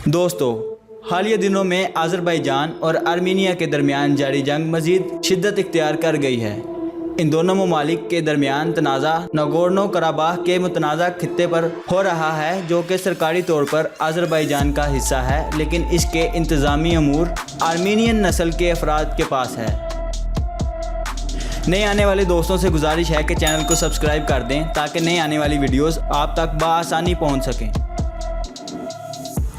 दोस्तों, हालिया दिनों में अज़रबैजान और आर्मीनिया के दरमियान जारी जंग मज़ीद शिद्दत इख्तियार कर गई है। इन दोनों ममालिक के दरमियान तनाज़ा नगोर्नो कराबाख के मुतनाज़ा खित्ते पर हो रहा है, जो कि सरकारी तौर पर अज़रबैजान का हिस्सा है, लेकिन इसके इंतज़ामी अमूर आर्मीनियन नस्ल के अफराद के पास है। नए आने वाले दोस्तों से गुजारिश है कि चैनल को सब्सक्राइब कर दें ताकि नई आने वाली वीडियोस आप तक बआसानी पहुंच सकें।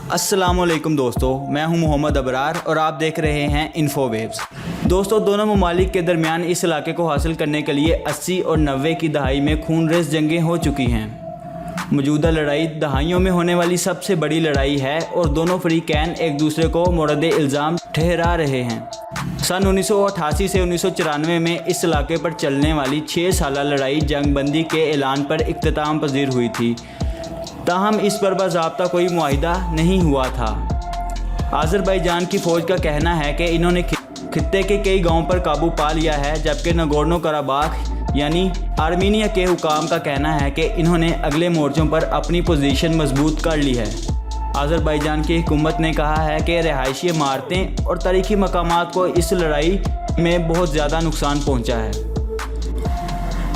अस्सलामुअलैकुम दोस्तों, मैं हूं मोहम्मद अबरार और आप देख रहे हैं इन्फोवेव्स। दोस्तों, दोनों ममालिक के दरमियान इस इलाके को हासिल करने के लिए 80 और 90 की दहाई में खूनरेज़ जंगें हो चुकी हैं। मौजूदा लड़ाई दहाइयों में होने वाली सबसे बड़ी लड़ाई है और दोनों फरीकैन एक दूसरे को मोरद इल्ज़ाम ठहरा रहे हैं। सन 1988 से 1994 में इस इलाके पर चलने वाली 6 साला लड़ाई जंगबंदी के ऐलान पर इख्तिताम पजीर हुई थी, ताहम इस पर बाज़ाब्ता कोई मुआहिदा नहीं हुआ था। अज़रबैजान की फ़ौज का कहना है कि इन्होंने खित्ते के कई गांवों पर काबू पा लिया है, जबकि नगोर्नो कराबाख यानी आर्मीनिया के हुकाम का कहना है कि इन्होंने अगले मोर्चों पर अपनी पोजीशन मजबूत कर ली है। अज़रबैजान की हुकूमत ने कहा है कि रिहायशी इमारतें और तारीखी मकामात को इस लड़ाई में बहुत ज़्यादा नुकसान पहुँचा है।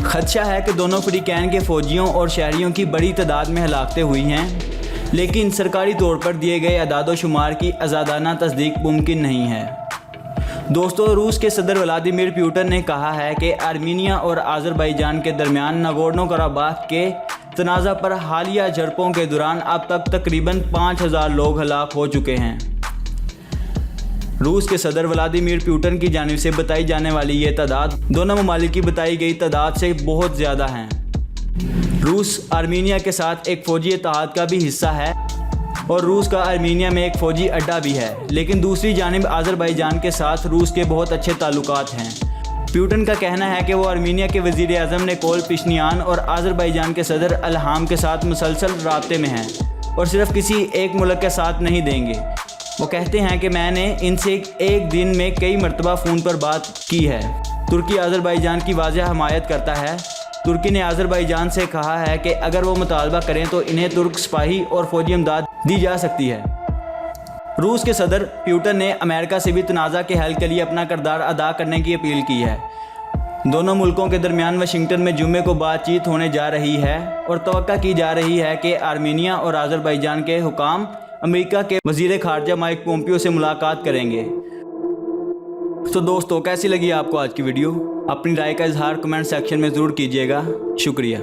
खदशा है कि दोनों फरीकैन के फ़ौजियों और शहरियों की बड़ी तादाद में हलाकतें हुई हैं, लेकिन सरकारी तौर पर दिए गए अदाद शुमार की आज़ादाना तस्दीक मुमकिन नहीं है। दोस्तों, रूस के सदर व्लादिमीर पुतिन ने कहा है कि आर्मीनिया और अज़रबैजान के दरमियान नगोर्नो कराबाख के तनाज़ा पर हालिया झड़पों के दौरान अब तक तकरीबन 5000 लोग हलाक हो चुके हैं। रूस के सदर व्लादिमीर पुतिन की जानिब से बताई जाने वाली ये तादाद दोनों ममालिक की बताई गई तादाद से बहुत ज़्यादा हैं। रूस आर्मीनिया के साथ एक फ़ौजी इत्तेहाद का भी हिस्सा है और रूस का आर्मीनिया में एक फ़ौजी अड्डा भी है, लेकिन दूसरी जानिब अज़रबैजान के साथ रूस के बहुत अच्छे ताल्लुकात हैं। पुतिन का कहना है कि वो आर्मीनिया के वज़ीर आज़म निकोल पेशिनियान और अज़रबैजान के सदर इल्हाम के साथ मुसलसल राब्ते में हैं और सिर्फ किसी एक मुल्क के साथ नहीं देंगे। वो कहते हैं कि मैंने इनसे एक दिन में कई मरतबा फ़ोन पर बात की है। तुर्की अज़रबैजान की वाज़ेह हमायत करता है। तुर्की ने अज़रबैजान से कहा है कि अगर वो मुतालबा करें तो इन्हें तुर्क सिपाही और फ़ौजी इमदाद दी जा सकती है। रूस के सदर पुतिन ने अमेरिका से भी तनाज़ा के हल के लिए अपना किरदार अदा करने की अपील की है। दोनों मुल्कों के दरमियान वाशिंगटन में जुम्मे को बातचीत होने जा रही है और तवक्का की जा रही है कि आर्मीनिया और अज़रबैजान के हुकाम अमेरिका के वज़ीर ख़ारजा माइक पोम्पियो से मुलाकात करेंगे। तो दोस्तों, कैसी लगी आपको आज की वीडियो? अपनी राय का इजहार कमेंट सेक्शन में ज़रूर कीजिएगा। शुक्रिया।